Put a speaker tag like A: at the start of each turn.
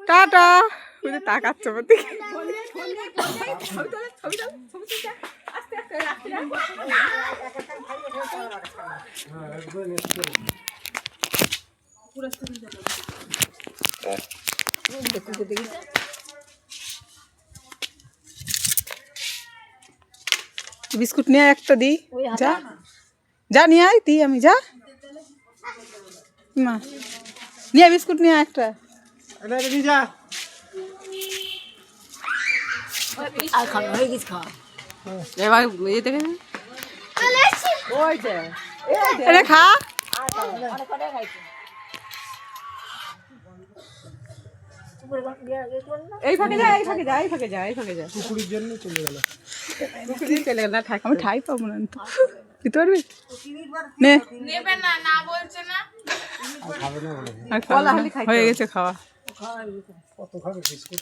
A: Tata. বুঝে তাকাচ্ছে আমার দিকে। বিস্কুট নিয়ে একটা দি, যা যা নিয়ে আয়, দি আমি, যা মা নিয়ে বিস্কুট নিয়ে একটা। এবার খা। এই ফাঁকে যা, এই ফাঁকে যা, এই ফাঁকে যা, এই ফাঁকে যা। কুকুরের জন্য চলে গেল, কুকুরের চলে গেল। আমি ঠাই পাবো না তো, দিতে পারবি? নেবে না, না বলছে না। হয়ে গেছে খাওয়া। কত খাবে বিস্কুট?